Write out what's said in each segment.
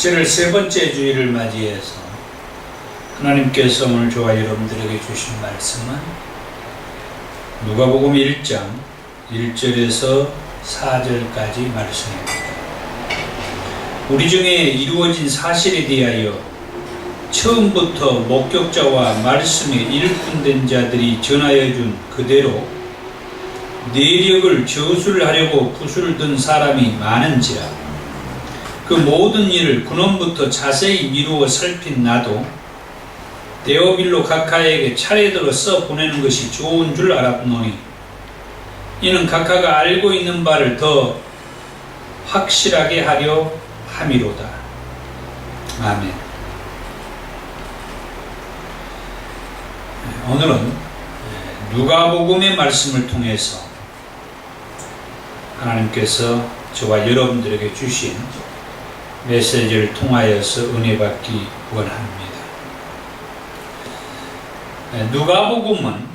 7월 세 번째 주일을 맞이해서 하나님께서 오늘 저와 여러분들에게 주신 말씀은 누가복음 1장 1절에서 4절까지 말씀입니다. 우리 중에 이루어진 사실에 대하여 처음부터 목격자와 말씀에 일꾼된 자들이 전하여 준 그대로 내력을 저술을 하려고 붓을 든 사람이 많은지라 그 모든 일을 근원부터 자세히 미루어 살핀 나도 데오빌로 각하에게 차례대로 써 보내는 것이 좋은 줄 알았노니 이는 각하가 알고 있는 바를 더 확실하게 하려 함이로다. 아멘. 오늘은 누가복음의 말씀을 통해서 하나님께서 저와 여러분들에게 주신 메시지를 통하여서 은혜 받기 원합니다. 누가복음은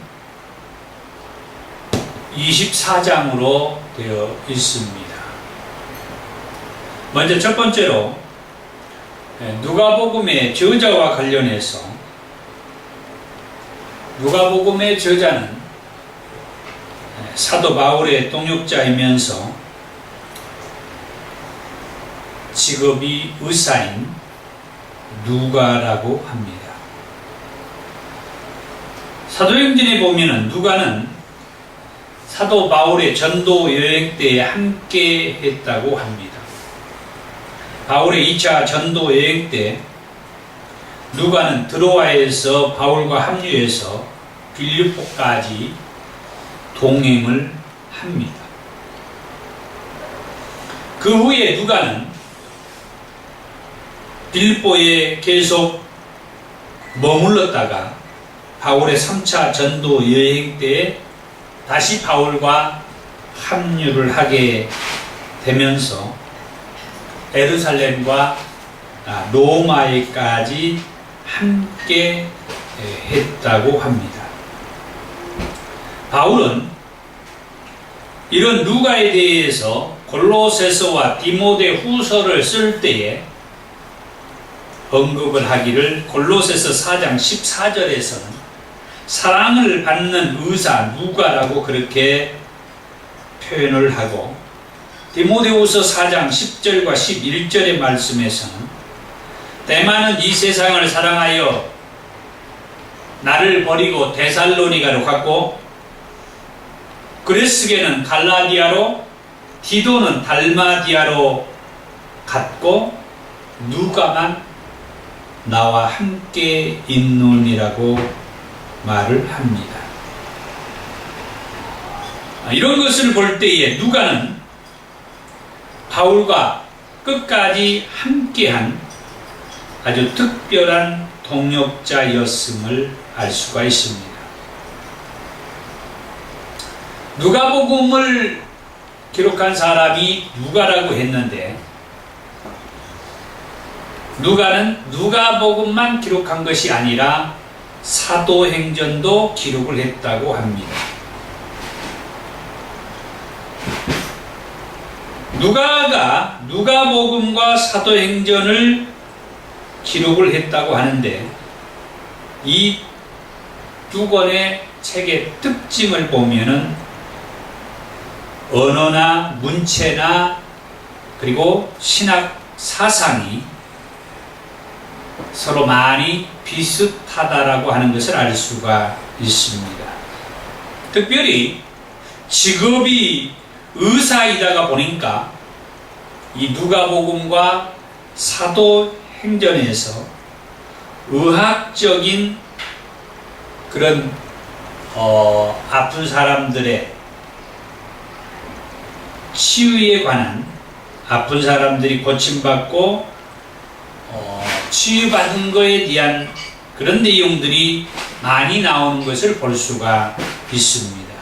24장으로 되어 있습니다. 먼저 첫 번째로 누가복음의 저자와 관련해서 누가복음의 저자는 사도 바울의 동역자이면서 직업이 의사인 누가라고 합니다. 사도행전에 보면은 누가는 사도 바울의 전도 여행 때에 함께 했다고 합니다. 바울의 2차 전도 여행 때 누가는 드로아에서 바울과 합류해서 빌립보까지 동행을 합니다. 그 후에 누가는 빌립보에 계속 머물렀다가 바울의 3차 전도 여행 때 다시 바울과 합류를 하게 되면서 예루살렘과 로마에까지 함께 했다고 합니다. 바울은 이런 누가에 대해서 골로새서와 디모데 후서를 쓸 때에 언급을 하기를 골로새서 4장 14절에서는 사랑을 받는 의사 누가라고 그렇게 표현을 하고 디모데후서 4장 10절과 11절의 말씀에서는 데마는 이 세상을 사랑하여 나를 버리고 데살로니가로 갔고 그레스게는 갈라디아로 디도는 달마디아로 갔고 누가만 나와 함께 있느니라고 말을 합니다. 이런 것을 볼 때에 누가는 바울과 끝까지 함께한 아주 특별한 동역자였음을 알 수가 있습니다. 누가복음을 기록한 사람이 누가라고 했는데 누가는 누가복음만 기록한 것이 아니라 사도행전도 기록을 했다고 합니다. 누가가 누가복음과 사도행전을 기록을 했다고 하는데 이 두 권의 책의 특징을 보면은 언어나 문체나 그리고 신학 사상이 서로 많이 비슷하다라고 하는 것을 알 수가 있습니다. 특별히 직업이 의사이다가 보니까 이 누가복음과 사도행전에서 의학적인 그런 아픈 사람들의 치유에 관한 아픈 사람들이 고침받고 치유받은 것에 대한 그런 내용들이 많이 나오는 것을 볼 수가 있습니다.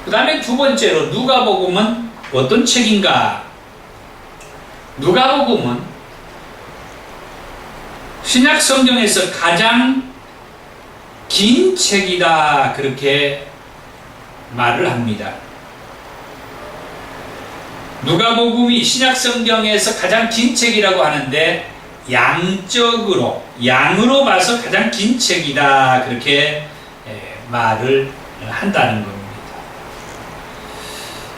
그 다음에 두 번째로 누가복음은 어떤 책인가? 누가복음은 신약 성경에서 가장 긴 책이다 그렇게 말을 합니다. 누가복음이 신약 성경에서 가장 긴 책이라고 하는데 양으로 봐서 가장 긴 책이다, 그렇게 말을 한다는 겁니다.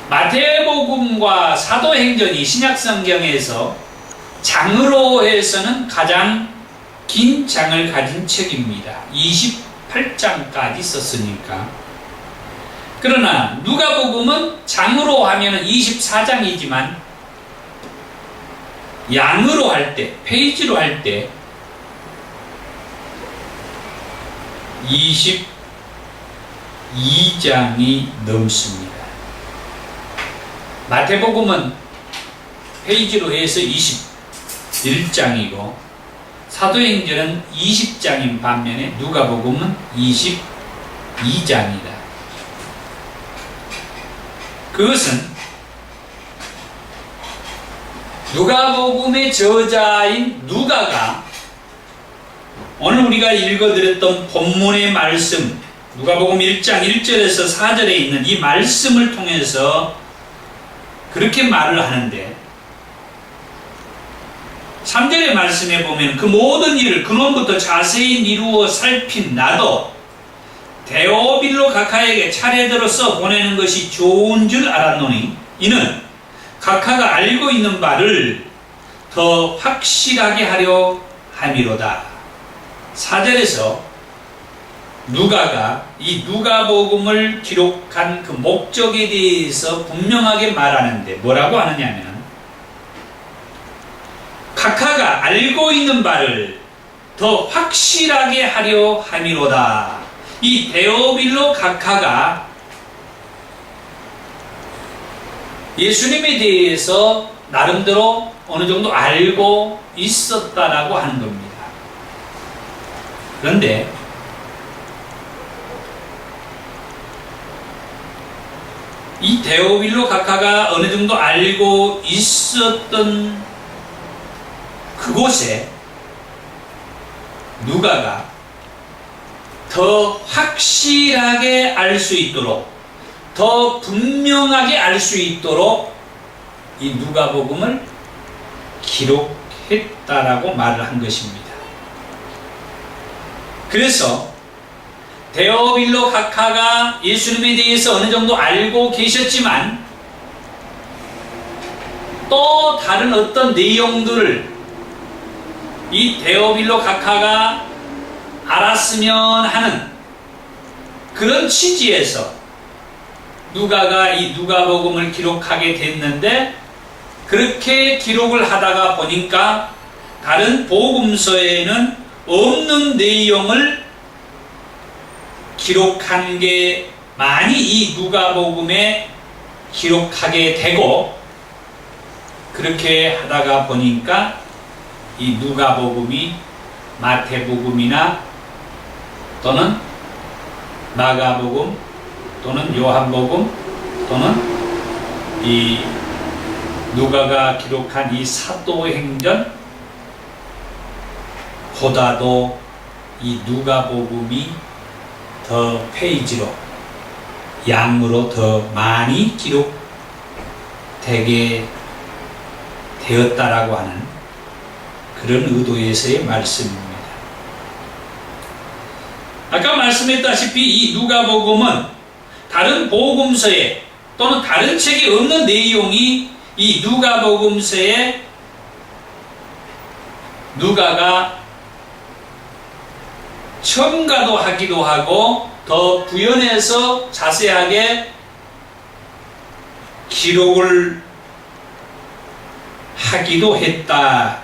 마태복음과 사도행전이 신약 성경에서 장으로 해서는 가장 긴 장을 가진 책입니다. 28장까지 썼으니까. 그러나 누가복음은 장으로 하면 24장이지만 양으로 할 때, 페이지로 할 때 22장이 넘습니다. 마태복음은 페이지로 해서 21장이고 사도행전은 20장인 반면에 누가복음은 22장이다. 그것은 누가복음의 저자인 누가가 오늘 우리가 읽어드렸던 본문의 말씀, 누가복음 1장 1절에서 4절에 있는 이 말씀을 통해서 그렇게 말을 하는데 3절의 말씀에 보면 그 모든 일을 근원부터 자세히 미루어 살핀 나도 데오빌로 각하에게 차례대로 써 보내는 것이 좋은 줄 알았노니 이는 각하가 알고 있는 바를 더 확실하게 하려 함이로다. 4절에서 누가가 이 누가복음을 기록한 그 목적에 대해서 분명하게 말하는데 뭐라고 하느냐면 각하가 알고 있는 바를 더 확실하게 하려 함이로다. 이 데오빌로 각하가 예수님에 대해서 나름대로 어느 정도 알고 있었다라고 하는 겁니다. 그런데 이 데오빌로 각하가 어느 정도 알고 있었던 그곳에 누가가 더 확실하게 알 수 있도록, 더 분명하게 알 수 있도록 이 누가복음을 기록했다라고 말을 한 것입니다. 그래서 데오빌로 각하가 예수님에 대해서 어느 정도 알고 계셨지만 또 다른 어떤 내용들을 이 데오빌로 각하가 알았으면 하는 그런 취지에서 누가가 이 누가복음을 기록하게 됐는데 그렇게 기록을 하다가 보니까 다른 복음서에는 없는 내용을 기록한 게 많이 이 누가복음에 기록하게 되고 그렇게 하다가 보니까 이 누가복음이 마태복음이나 또는 마가복음 또는 요한복음 또는 이 누가가 기록한 이 사도행전 보다도 이 누가복음이 더 페이지로 양으로 더 많이 기록되게 되었다라고 하는 그런 의도에서의 말씀입니다. 아까 말씀했다시피 이 누가복음은 다른 복음서에 또는 다른 책에 없는 내용이 이 누가복음서에 누가가 첨가도 하기도 하고 더 부연해서 자세하게 기록을 하기도 했다.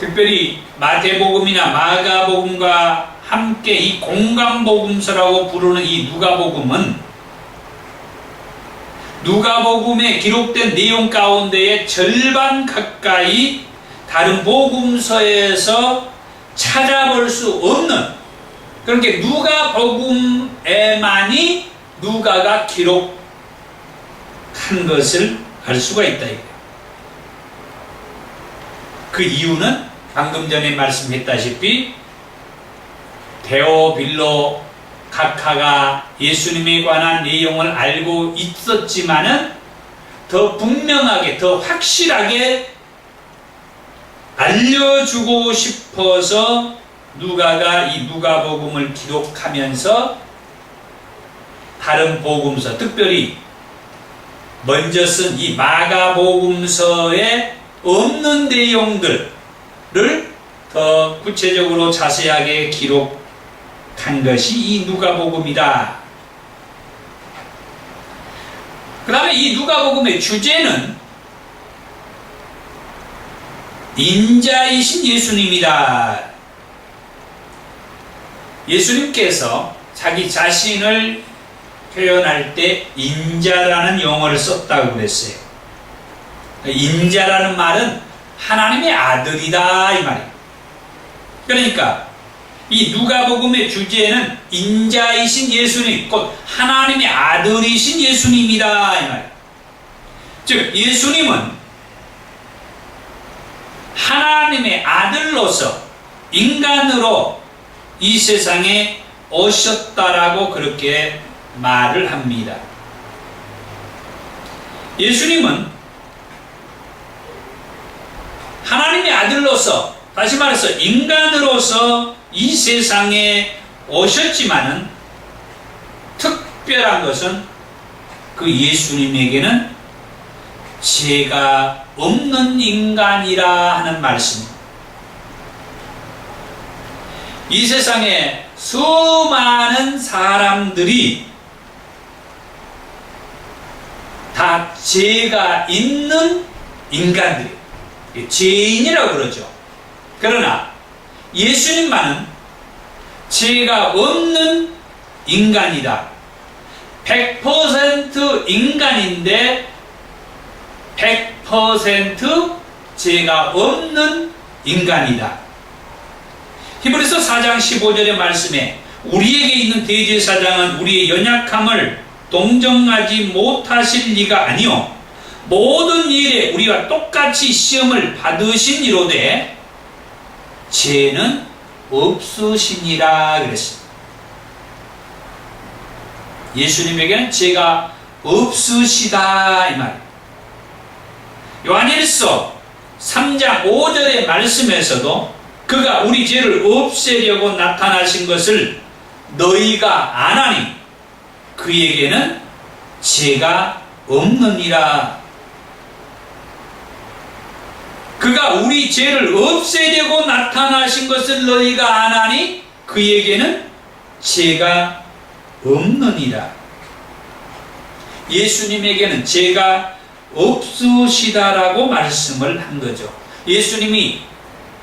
특별히 마태복음이나 마가복음과 함께 이 공간복음서라고 부르는 이 누가복음은 누가복음에 기록된 내용 가운데의 절반 가까이 다른 복음서에서 찾아볼 수 없는, 그렇게 누가복음에만이 누가가 기록한 것을 알 수가 있다. 그 이유는 방금 전에 말씀했다시피 데오빌로 각하가 예수님에 관한 내용을 알고 있었지만은 더 분명하게, 더 확실하게 알려주고 싶어서 누가가 이 누가복음을 기록하면서 다른 복음서, 특별히 먼저 쓴 이 마가복음서에 없는 내용들을 더 구체적으로 자세하게 기록한 것이 이 누가복음이다. 그 다음에 이 누가복음의 주제는 인자이신 예수님이다. 예수님께서 자기 자신을 표현할 때 인자라는 용어를 썼다고 그랬어요. 인자라는 말은 하나님의 아들이다 이 말이에요. 그러니까 이 누가복음의 주제는 인자이신 예수님, 곧 하나님의 아들이신 예수님이다 이 말이에요. 즉 예수님은 하나님의 아들로서 인간으로 이 세상에 오셨다라고 그렇게 말을 합니다. 예수님은 하나님의 아들로서, 다시 말해서 인간으로서 이 세상에 오셨지만은 특별한 것은 그 예수님에게는 죄가 없는 인간이라 하는 말씀입니다. 이 세상에 수많은 사람들이 다 죄가 있는 인간들이에요. 죄인이라고 그러죠. 그러나 예수님만은 죄가 없는 인간이다. 100% 인간인데 100% 죄가 없는 인간이다. 히브리서 4장 15절의 말씀에 우리에게 있는 대제사장은 우리의 연약함을 동정하지 못하실 리가 아니요 모든 일에 우리와 똑같이 시험을 받으신 이로되 죄는 없으시니라 그랬습니다. 예수님에게는 죄가 없으시다 이 말입니다. 요한일서 3장 5절의 말씀에서도 그가 우리 죄를 없애려고 나타나신 것을 너희가 아나니 그에게는 죄가 없느니라. 그가 우리 죄를 없애려고 나타나신 것을 너희가 아나니 그에게는 죄가 없느니라. 예수님에게는 죄가 없으시다라고 말씀을 한 거죠. 예수님이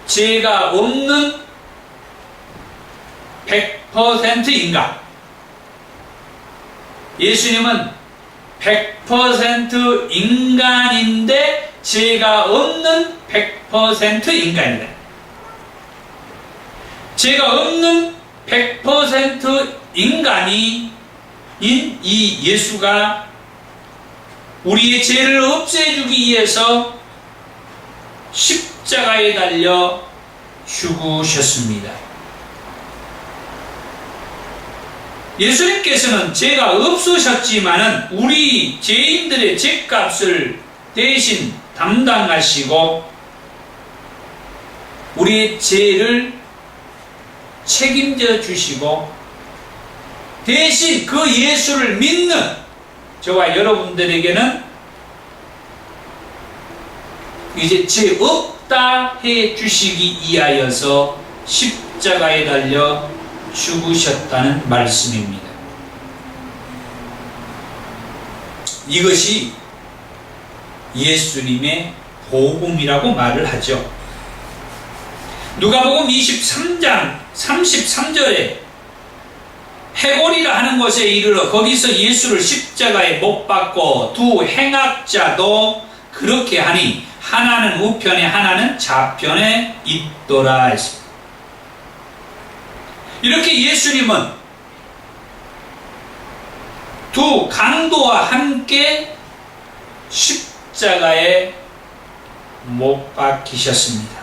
죄가 없는 100% 인간. 예수님은 100% 인간인데 죄가 없는 100% 인간이다. 죄가 없는 100% 인간인 이 예수가 우리의 죄를 없애주기 위해서 십자가에 달려 죽으셨습니다. 예수님께서는 죄가 없으셨지만은 우리 죄인들의 죄값을 대신 담당하시고 우리의 죄를 책임져 주시고 대신 그 예수를 믿는 저와 여러분들에게는 이제 죄 없다 해 주시기 위하여서 십자가에 달려 죽으셨다는 말씀입니다. 이것이 예수님의 복음이라고 말을 하죠. 누가복음 23장 33절에 해골이라 하는 곳에 이르러 거기서 예수를 십자가에 못 박고 두 행악자도 그렇게 하니 하나는 우편에 하나는 좌편에 있더라 했습니다. 이렇게 예수님은 두 강도와 함께 십자가에 못 박히셨습니다.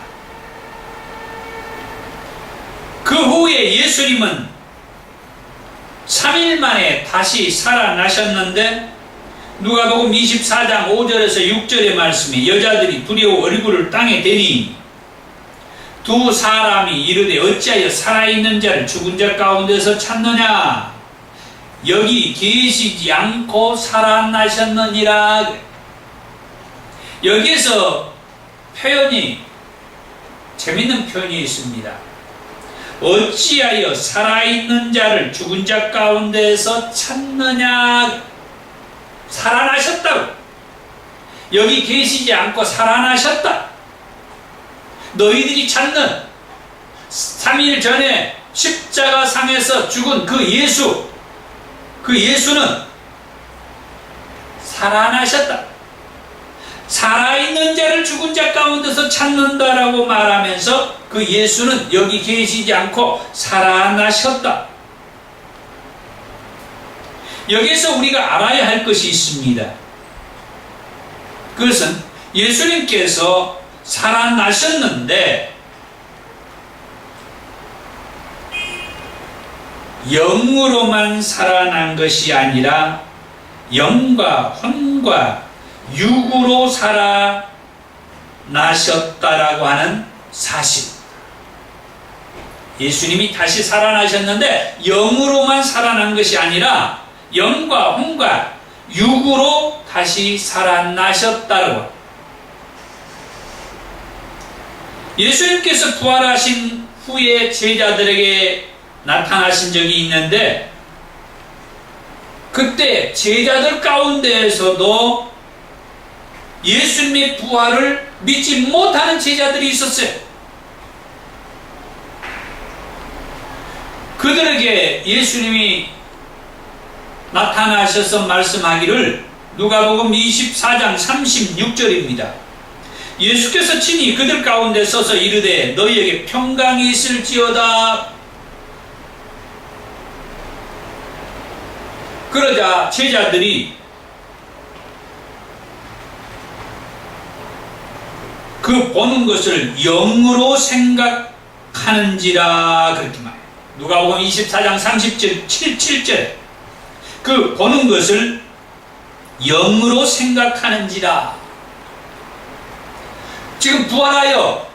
그 후에 예수님은 3일 만에 다시 살아나셨는데 누가복음 24장 5절에서 6절의 말씀에 여자들이 두려워 얼굴을 땅에 대니 두 사람이 이르되 어찌하여 살아있는 자를 죽은 자 가운데서 찾느냐? 여기 계시지 않고 살아나셨느니라. 여기에서 표현이, 재밌는 표현이 있습니다. 어찌하여 살아있는 자를 죽은 자 가운데서 찾느냐? 살아나셨다고. 여기 계시지 않고 살아나셨다. 너희들이 찾는 3일 전에 십자가상에서 죽은 그 예수, 그 예수는 살아나셨다. 살아있는 자를 죽은 자 가운데서 찾는다라고 말하면서 그 예수는 여기 계시지 않고 살아나셨다. 여기서 우리가 알아야 할 것이 있습니다. 그것은 예수님께서 살아나셨는데 영으로만 살아난 것이 아니라 영과 혼과 육으로 살아나셨다라고 하는 사실. 예수님이 다시 살아나셨는데 영으로만 살아난 것이 아니라 영과 혼과 육으로 다시 살아나셨다고. 예수님께서 부활하신 후에 제자들에게 나타나신 적이 있는데 그때 제자들 가운데에서도 예수님의 부활을 믿지 못하는 제자들이 있었어요. 그들에게 예수님이 나타나셔서 말씀하기를 누가복음 24장 36절입니다. 예수께서 친히 그들 가운데 서서 이르되 너희에게 평강이 있을지어다. 그러자 제자들이 그 보는 것을 영으로 생각하는지라 그렇게 말해요. 누가복음 24장 37절 그 보는 것을 영으로 생각하는지라. 지금 부활하여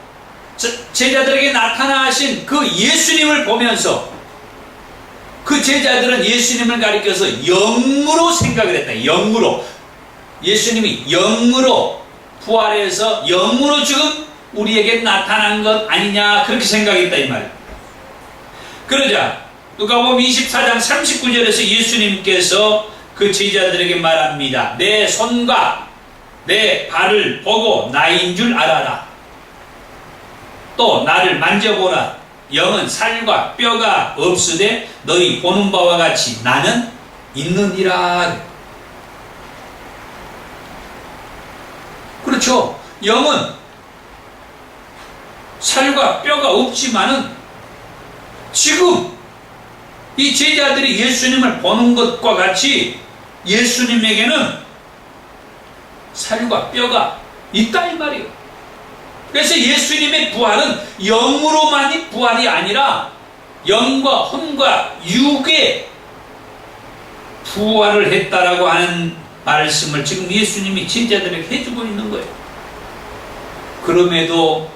제자들에게 나타나신 그 예수님을 보면서 그 제자들은 예수님을 가리켜서 영으로 생각을 했다. 영으로. 예수님이 영으로 부활해서 영으로 지금 우리에게 나타난 것 아니냐 그렇게 생각했다 이 말이에요. 그러자 누가복음 24장 39절에서 예수님께서 그 제자들에게 말합니다. 내 손과 내 발을 보고 나인 줄 알아라. 또 나를 만져보라. 영은 살과 뼈가 없으되 너희 보는 바와 같이 나는 있느니라. 그렇죠. 영은 살과 뼈가 없지만은 지금 이 제자들이 예수님을 보는 것과 같이 예수님에게는 살과 뼈가 있다 이 말이에요. 그래서 예수님의 부활은 영으로만이 부활이 아니라 영과 혼과 육의 부활을 했다라고 하는 말씀을 지금 예수님이 제자들에게 해주고 있는 거예요. 그럼에도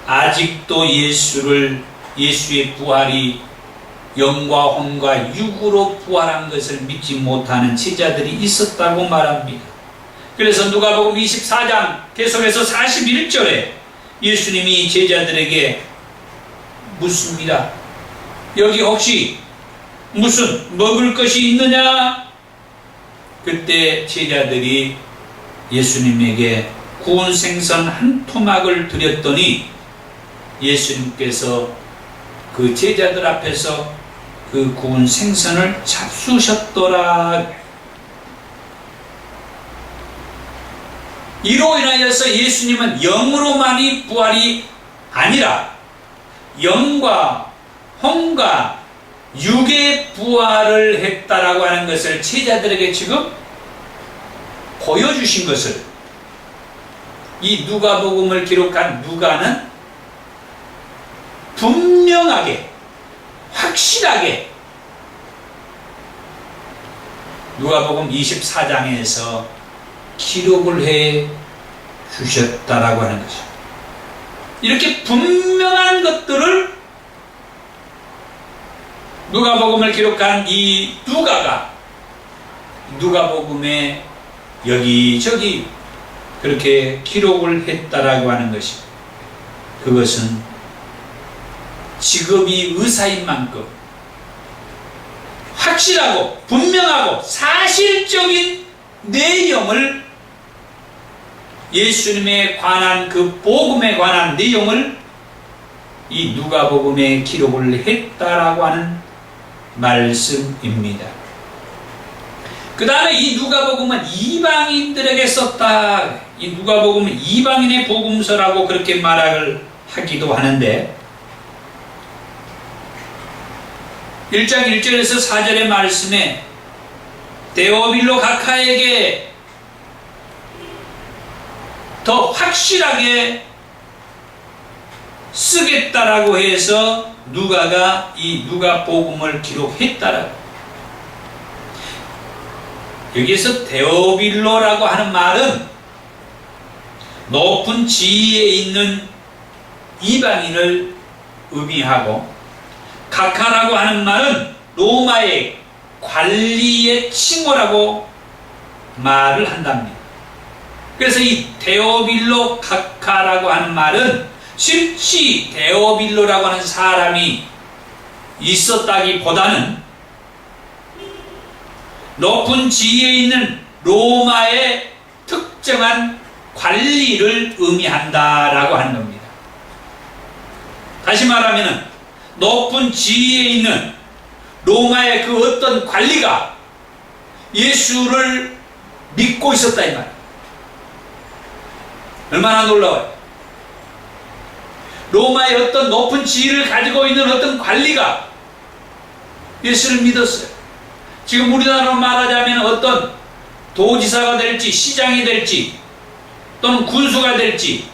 아직도 예수의 부활이 영과 혼과 육으로 부활한 것을 믿지 못하는 제자들이 있었다고 말합니다. 그래서 누가복음 24장 계속해서 41절에 예수님이 제자들에게 묻습니다. 여기 혹시 무슨 먹을 것이 있느냐? 그때 제자들이 예수님에게 구운 생선 한 토막을 드렸더니 예수님께서 그 제자들 앞에서 그 구운 생선을 잡수셨더라. 이로 인하여서 예수님은 영으로만이 부활이 아니라 영과 혼과 육의 부활을 했다라고 하는 것을 제자들에게 지금 보여주신 것을 이 누가복음을 기록한 누가는 분명하게 확실하게 누가복음 24장에서 기록을 해 주셨다라고 하는 것이죠. 이렇게 분명한 것들을 누가복음을 기록한 이 누가가 누가복음에 여기저기 그렇게 기록을 했다라고 하는 것이, 그것은 직업이 의사인 만큼 확실하고 분명하고 사실적인 내용을, 예수님에 관한 그 복음에 관한 내용을 이 누가복음에 기록을 했다라고 하는 말씀입니다. 그 다음에 이 누가복음은 이방인들에게 썼다. 이 누가복음은 이방인의 복음서라고 그렇게 말을 하기도 하는데, 1장 1절에서 4절의 말씀에 데오빌로 각하에게 더 확실하게 쓰겠다라고 해서 누가가 이 누가복음을 기록했다라고. 여기에서 데오빌로라고 하는 말은 높은 지위에 있는 이방인을 의미하고, 각하라고 하는 말은 로마의 관리의 칭호라고 말을 한답니다. 그래서 이 데오빌로 각하라고 하는 말은 실제 데오빌로라고 하는 사람이 있었다기보다는 높은 지위에 있는 로마의 특정한 관리를 의미한다라고 하는 겁니다. 다시 말하면 높은 지위에 있는 로마의 그 어떤 관리가 예수를 믿고 있었다 이 말이에요. 얼마나 놀라워요. 로마의 어떤 높은 지위를 가지고 있는 어떤 관리가 예수를 믿었어요. 지금 우리나라로 말하자면 어떤 도지사가 될지, 시장이 될지, 또는 군수가 될지,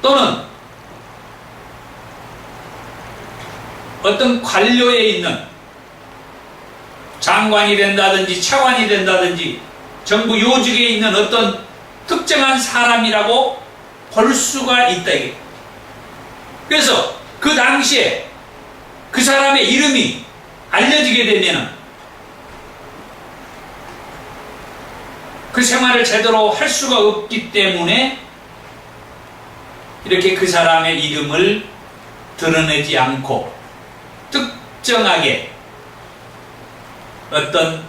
또는 어떤 관료에 있는 장관이 된다든지 차관이 된다든지 정부 요직에 있는 어떤 특정한 사람이라고 볼 수가 있다 이게. 그래서 그 당시에 그 사람의 이름이 알려지게 되면 그 생활을 제대로 할 수가 없기 때문에 이렇게 그 사람의 이름을 드러내지 않고 특정하게 어떤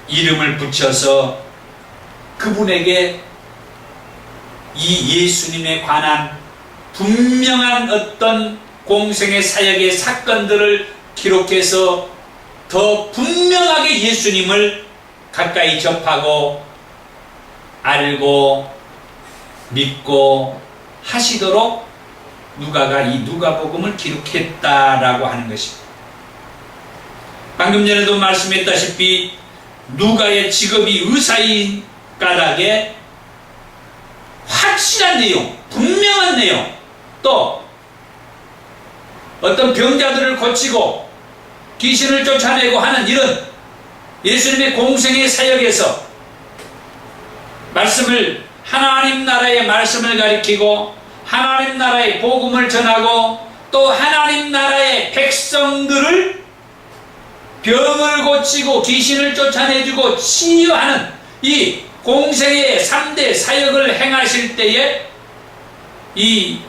이름을 붙여서 그분에게 이 예수님에 관한 분명한 어떤 공생의 사역의 사건들을 기록해서 더 분명하게 예수님을 가까이 접하고 알고 믿고 하시도록 누가가 이 누가복음을 기록했다라고 하는 것입니다. 방금 전에도 말씀했다시피 누가의 직업이 의사인 까닭에 확실한 내용, 분명한 내용, 또 어떤 병자들을 고치고 귀신을 쫓아내고 하는 이런 예수님의 공생의 사역에서 하나님 나라의 말씀을 가리키고 하나님 나라의 복음을 전하고 또 하나님 나라의 백성들을 병을 고치고 귀신을 쫓아내주고 치유하는 이 공생의 3대 사역을 행하실 때에 이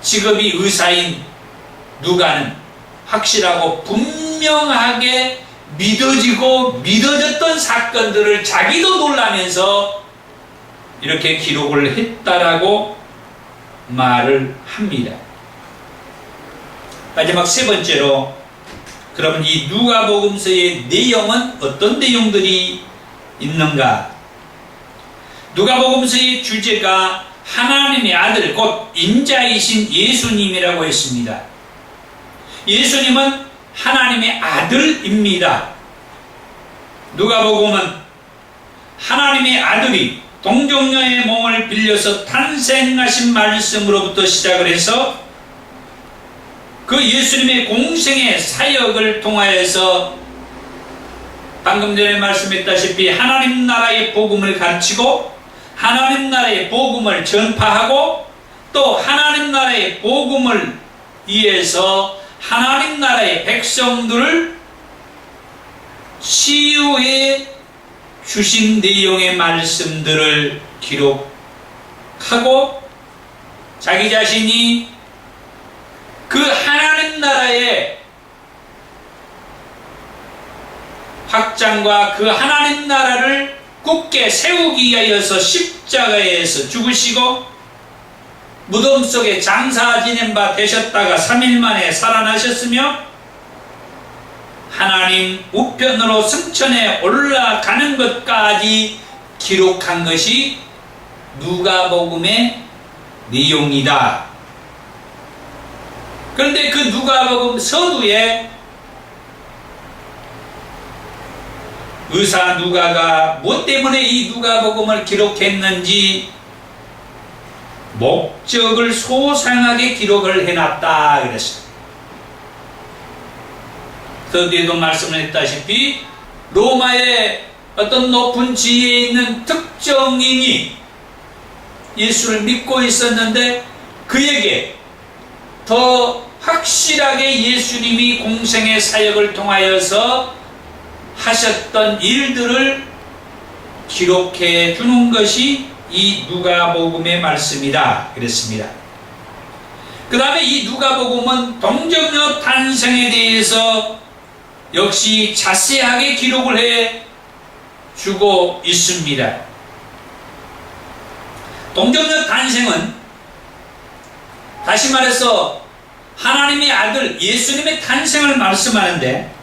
직업이 의사인 누가는 확실하고 분명하게 믿어지고 믿어졌던 사건들을 자기도 놀라면서 이렇게 기록을 했다라고 말을 합니다. 마지막 세 번째로, 그러면 이 누가복음서의 내용은 어떤 내용들이 있는가? 누가복음서의 주제가 하나님의 아들 곧 인자이신 예수님이라고 했습니다. 예수님은 하나님의 아들입니다. 누가복음은 하나님의 아들이 동정녀의 몸을 빌려서 탄생하신 말씀으로부터 시작을 해서 그 예수님의 공생의 사역을 통하여서 방금 전에 말씀했다시피 하나님 나라의 복음을 가르치고 하나님 나라의 복음을 전파하고 또 하나님 나라의 복음을 위해서 하나님 나라의 백성들을 치유해 주신 내용의 말씀들을 기록하고 자기 자신이 그 하나님 나라의 확장과 그 하나님 나라를 굳게 세우기 위하여서 십자가에서 죽으시고 무덤 속에 장사 지낸 바 되셨다가 3일 만에 살아나셨으며 하나님 우편으로 승천에 올라가는 것까지 기록한 것이 누가복음의 내용이다. 그런데 그 누가복음 서두에 의사 누가가 뭐 때문에 이 누가복음을 기록했는지 목적을 소상하게 기록을 해놨다 그랬어요. 서두에도 말씀을 했다시피 로마의 어떤 높은 지위에 있는 특정인이 예수를 믿고 있었는데 그에게 더 확실하게 예수님이 공생의 사역을 통하여서 하셨던 일들을 기록해 주는 것이 이 누가복음의 말씀이다 그랬습니다. 그 다음에 이 누가복음은 동정녀 탄생에 대해서 역시 자세하게 기록을 해 주고 있습니다. 동정녀 탄생은 다시 말해서 하나님의 아들 예수님의 탄생을 말씀하는데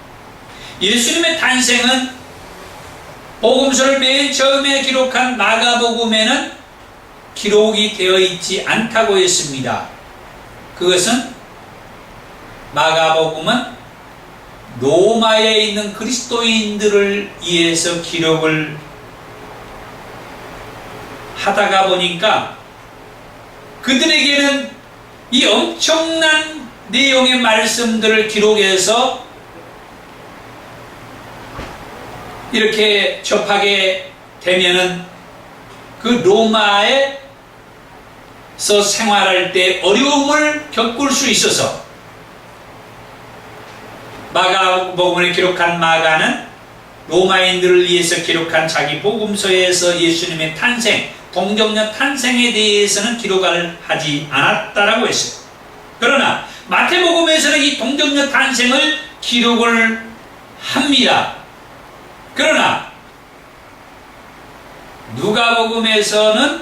예수님의 탄생은 복음서를 맨 처음에 기록한 마가복음에는 기록이 되어 있지 않다고 했습니다. 그것은 마가복음은 로마에 있는 그리스도인들을 위해서 기록을 하다가 보니까 그들에게는 이 엄청난 내용의 말씀들을 기록해서 이렇게 접하게 되면은 그 로마에서 생활할 때 어려움을 겪을 수 있어서 마가복음을 기록한 마가는 로마인들을 위해서 기록한 자기 복음서에서 예수님의 탄생, 동정녀 탄생에 대해서는 기록을 하지 않았다라고 했어요. 그러나 마태복음에서는 이 동정녀 탄생을 기록을 합니다. 그러나 누가복음에서는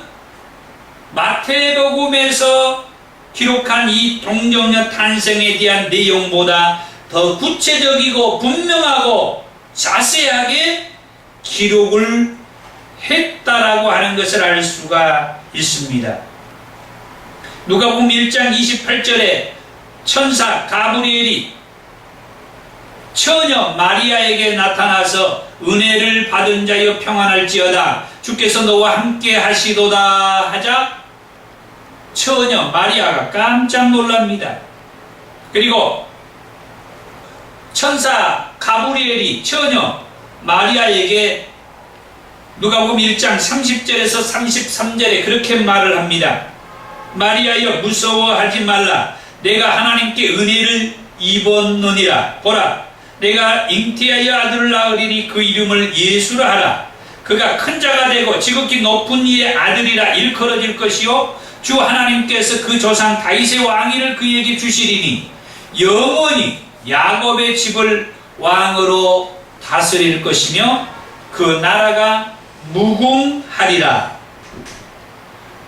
마태복음에서 기록한 이 동정녀 탄생에 대한 내용보다 더 구체적이고 분명하고 자세하게 기록을 했다라고 하는 것을 알 수가 있습니다. 누가복음 1장 28절에 천사 가브리엘이 처녀 마리아에게 나타나서 은혜를 받은 자여 평안할지어다 주께서 너와 함께 하시도다 하자 처녀 마리아가 깜짝 놀랍니다. 그리고 천사 가브리엘이 처녀 마리아에게 누가복음 1장 30절에서 33절에 그렇게 말을 합니다. 마리아여 무서워하지 말라. 내가 하나님께 은혜를 입었느니라. 보라 내가 잉태하여 아들을 낳으리니 그 이름을 예수라 하라. 그가 큰 자가 되고 지극히 높은 이의 아들이라 일컬어질 것이요 주 하나님께서 그 조상 다윗의 왕위를 그에게 주시리니 영원히 야곱의 집을 왕으로 다스릴 것이며 그 나라가 무궁하리라.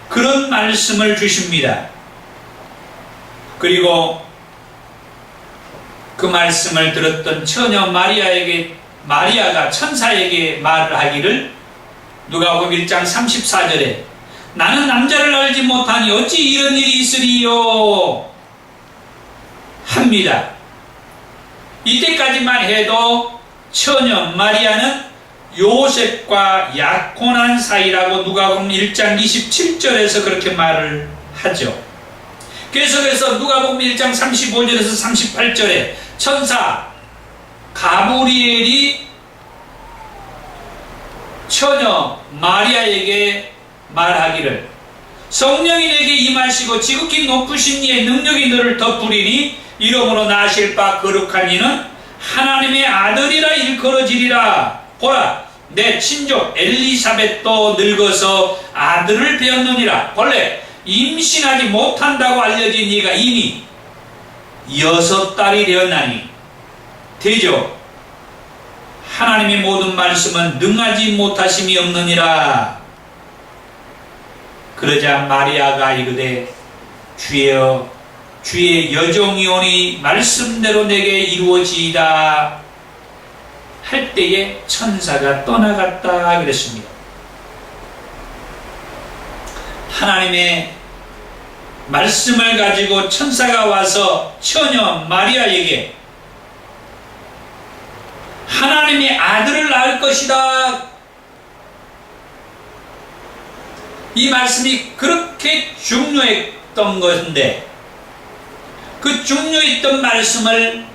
그런 말씀을 주십니다. 그리고 그 말씀을 들었던 처녀 마리아가 천사에게 말을 하기를 누가복음 1장 34절에 나는 남자를 알지 못하니 어찌 이런 일이 있으리요 합니다. 이때까지만 해도 처녀 마리아는 요셉과 약혼한 사이라고 누가복음 1장 27절에서 그렇게 말을 하죠. 계속해서 누가복음 1장 35절에서 38절에 천사 가브리엘이 처녀 마리아에게 말하기를 성령이 내게 임하시고 지극히 높으신 이의 능력이 너를 덮으리니 이러므로 나실 바 거룩한 이는 하나님의 아들이라 일컬어지리라. 보라, 내 친족 엘리사벳도 늙어서 아들을 배었느니라. 본래 임신하지 못한다고 알려진 이가 이미 6달이 되었나니 되죠. 하나님의 모든 말씀은 능하지 못하심이 없느니라. 그러자 마리아가 이르되 주여, 주의 여종이오니 말씀대로 내게 이루어지이다 할 때에 천사가 떠나갔다 그랬습니다. 하나님의 말씀을 가지고 천사가 와서 처녀 마리아에게 하나님의 아들을 낳을 것이다. 이 말씀이 그렇게 중요했던 것인데 그 중요했던 말씀을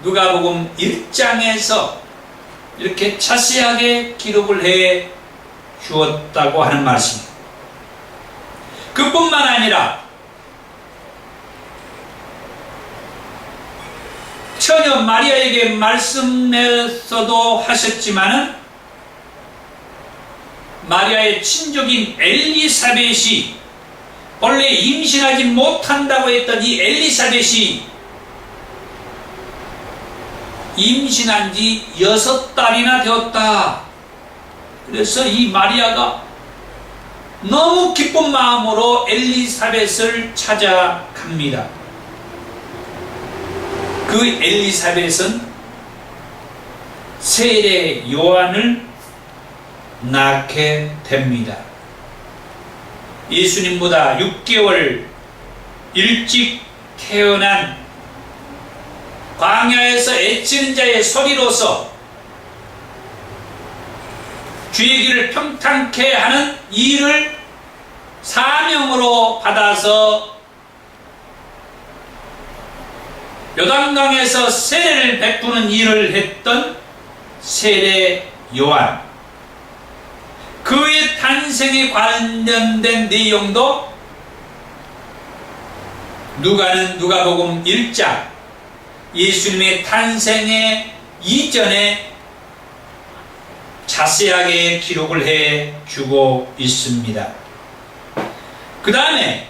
누가복음 1장에서 이렇게 자세하게 기록을 해 주었다고 하는 말씀입니다. 그뿐만 아니라 처녀 마리아에게 말씀에서도 하셨지만은 마리아의 친족인 엘리사벳이 원래 임신하지 못한다고 했던 이 엘리사벳이 임신한 지 6달이나 되었다. 그래서 이 마리아가 너무 기쁜 마음으로 엘리사벳을 찾아갑니다. 그 엘리사벳은 세례 요한을 낳게 됩니다. 예수님보다 6개월 일찍 태어난 광야에서 애치는 자의 소리로서 주의 길을 평탄케 하는 일을 사명으로 받아서 요단강에서 세례를 베푸는 일을 했던 세례 요한, 그의 탄생에 관련된 내용도 누가복음 1장 예수님의 탄생의 이전에 자세하게 기록을 해 주고 있습니다. 그 다음에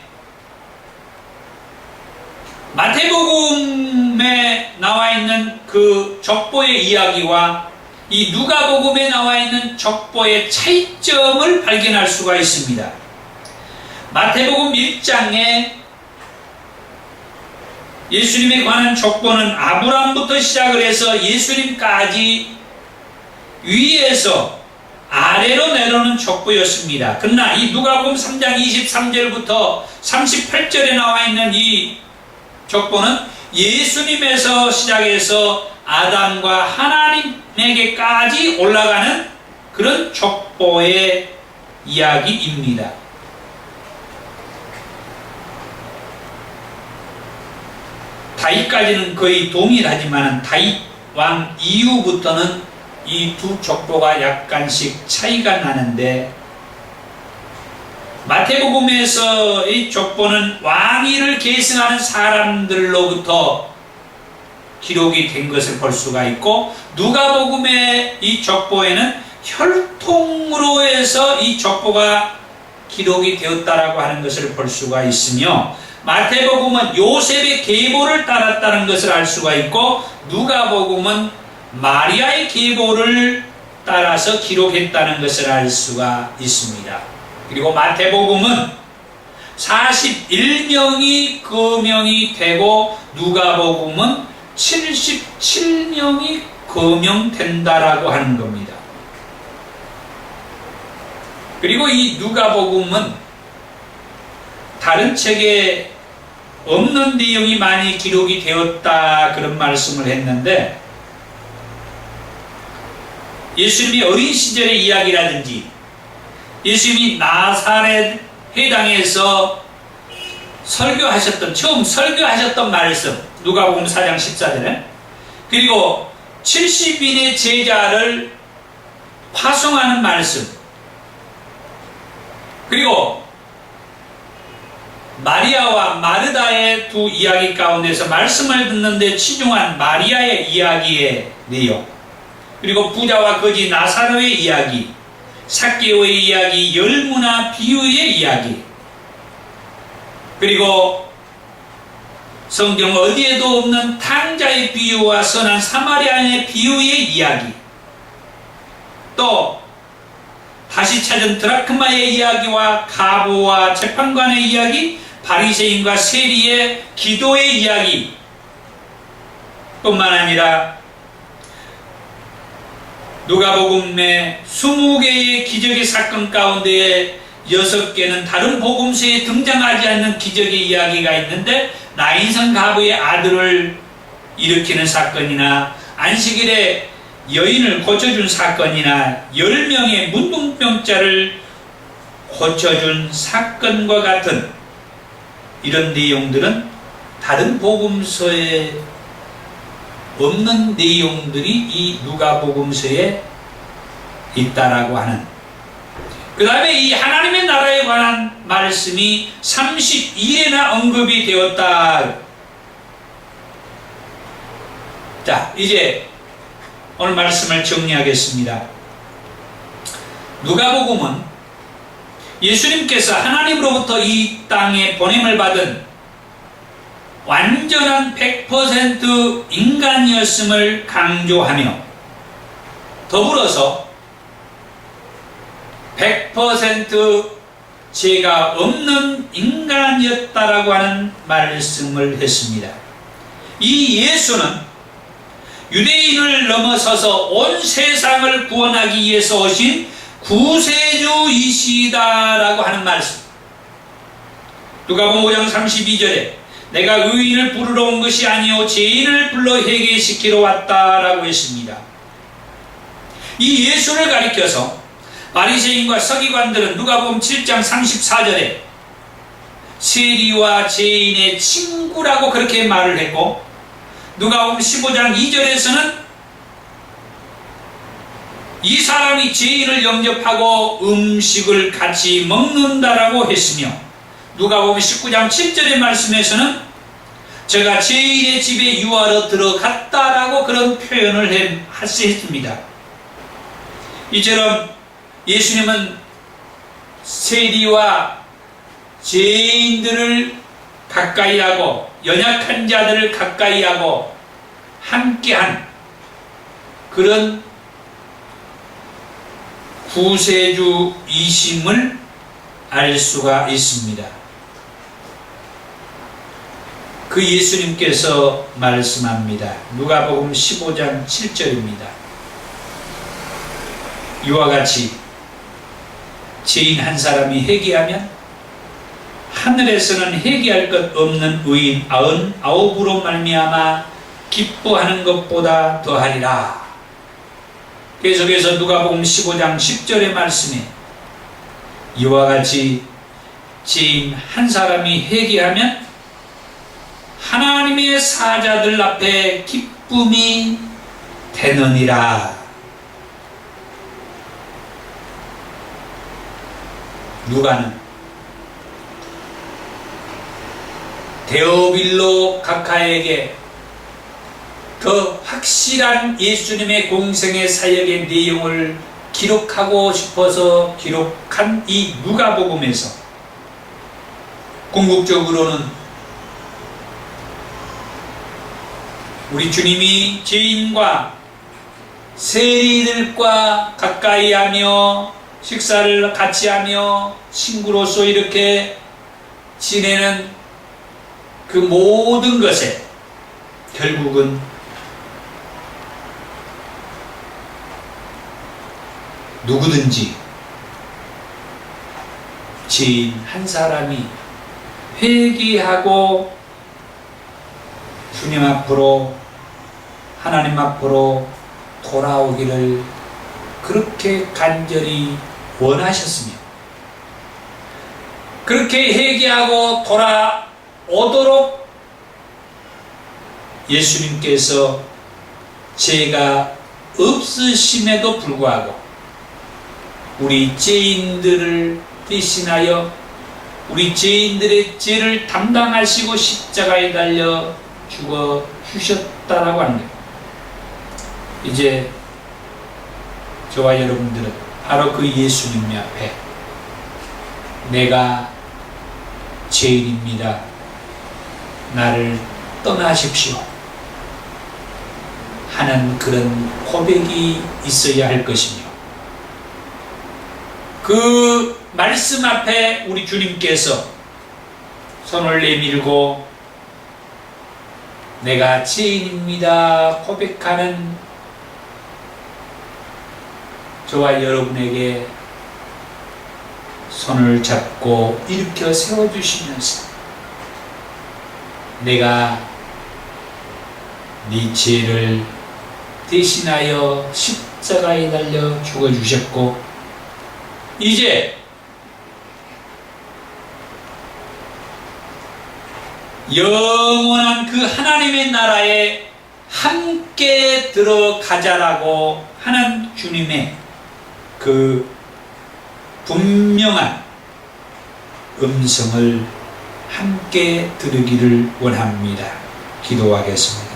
마태복음에 나와 있는 그 족보의 이야기와 이 누가복음에 나와 있는 족보의 차이점을 발견할 수가 있습니다. 마태복음 1장에 예수님에 관한 족보는 아브라함부터 시작을 해서 예수님까지 위에서 아래로 내려오는 족보였습니다. 그러나 이 누가복음 3장 23절부터 38절에 나와 있는 이 족보는 예수님에서 시작해서 아담과 하나님에게까지 올라가는 그런 족보의 이야기입니다. 다윗까지는 거의 동일하지만 다윗 왕 이후부터는 이 두 족보가 약간씩 차이가 나는데 마태복음에서의 족보는 왕위를 계승하는 사람들로부터 기록이 된 것을 볼 수가 있고 누가복음의 이 족보에는 혈통으로 해서 이 족보가 기록이 되었다라고 하는 것을 볼 수가 있으며 마태복음은 요셉의 계보를 따랐다는 것을 알 수가 있고 누가복음은 마리아의 계보를 따라서 기록했다는 것을 알 수가 있습니다. 그리고 마태복음은 41명이 거명이 되고 누가복음은 77명이 거명된다라고 하는 겁니다. 그리고 이 누가복음은 다른 책에 없는 내용이 많이 기록이 되었다 그런 말씀을 했는데 예수님이 어린 시절의 이야기라든지 예수님이 나사렛 회당에서 처음 설교하셨던 말씀 누가복음 4장 14절에 그리고 70인의 제자를 파송하는 말씀, 그리고 마리아와 마르다의 두 이야기 가운데서 말씀을 듣는데 치중한 마리아의 이야기의 내용, 그리고 부자와 거지 나사로의 이야기, 삭개오의 이야기, 열무나 비유의 이야기, 그리고 성경 어디에도 없는 탕자의 비유와 선한 사마리아인의 비유의 이야기, 또 다시 찾은 드라크마의 이야기와 가부와 재판관의 이야기, 바리새인과 세리의 기도의 이야기 뿐만 아니라 누가복음의 20개의 기적의 사건 가운데 6개는 다른 복음서에 등장하지 않는 기적의 이야기가 있는데, 나인성 가부의 아들을 일으키는 사건이나 안식일에 여인을 고쳐준 사건이나 10명의 문둥병자를 고쳐준 사건과 같은 이런 내용들은 다른 복음서에 없는 내용들이 이 누가복음서에 있다라고 하는, 그 다음에 이 하나님의 나라에 관한 말씀이 32회나 언급이 되었다. 자, 이제 오늘 말씀을 정리하겠습니다. 누가복음은 예수님께서 하나님으로부터 이 땅에 보냄을 받은 완전한 100% 인간이었음을 강조하며, 더불어서 100% 죄가 없는 인간이었다라고 하는 말씀을 했습니다. 이 예수는 유대인을 넘어서서 온 세상을 구원하기 위해서 오신 구세주이시다라고 하는 말씀. 누가복음 5장 32절에 내가 의인을 부르러 온 것이 아니요 죄인을 불러 회개시키러 왔다라고 했습니다. 이 예수를 가리켜서 바리새인과 서기관들은 누가복음 7장 34절에 세리와 죄인의 친구라고 그렇게 말을 했고, 누가복음 15장 2절에서는 이 사람이 죄인을 영접하고 음식을 같이 먹는다라고 했으며, 누가복음 19장 7절의 말씀에서는 제가 죄인의 집에 유하러 들어갔다라고 그런 표현을 했습니다. 이처럼 예수님은 세리와 죄인들을 가까이하고 연약한 자들을 가까이하고 함께한 그런 구세주이심을 알 수가 있습니다. 그 예수님께서 말씀합니다. 누가복음 15장 7절입니다. 이와 같이 죄인 한 사람이 회개하면 하늘에서는 회개할 것 없는 의인 99으로 말미암아 기뻐하는 것보다 더하리라. 계속해서 누가복음 15장 10절의 말씀에 이와 같이 죄인 한 사람이 회개하면 하나님의 사자들 앞에 기쁨이 되느니라. 누가는 데오빌로 가카에게 더 확실한 예수님의 공생의 사역의 내용을 기록하고 싶어서 기록한 이 누가복음에서 궁극적으로는 우리 주님이 죄인과 세리들과 가까이 하며 식사를 같이 하며 친구로서 이렇게 지내는 그 모든 것에 결국은 누구든지 죄인 한 사람이 회개하고 주님 앞으로 하나님 앞으로 돌아오기를 그렇게 간절히 원하셨으며, 그렇게 회개하고 돌아오도록 예수님께서 죄가 없으심에도 불구하고 우리 죄인들을 대신하여 우리 죄인들의 죄를 담당하시고 십자가에 달려 죽어 주셨다라고 하는 거예요. 이제 저와 여러분들은 바로 그 예수님 앞에 내가 죄인입니다. 나를 떠나십시오. 하는 그런 고백이 있어야 할 것이며, 그 말씀 앞에 우리 주님께서 손을 내밀고 내가 죄인입니다 고백하는 저와 여러분에게 손을 잡고 일으켜 세워주시면서 내가 네 죄를 대신하여 십자가에 달려 죽어주셨고 이제 영원한 그 하나님의 나라에 함께 들어가자라고 하는 주님의 그 분명한 음성을 함께 들으기를 원합니다. 기도하겠습니다.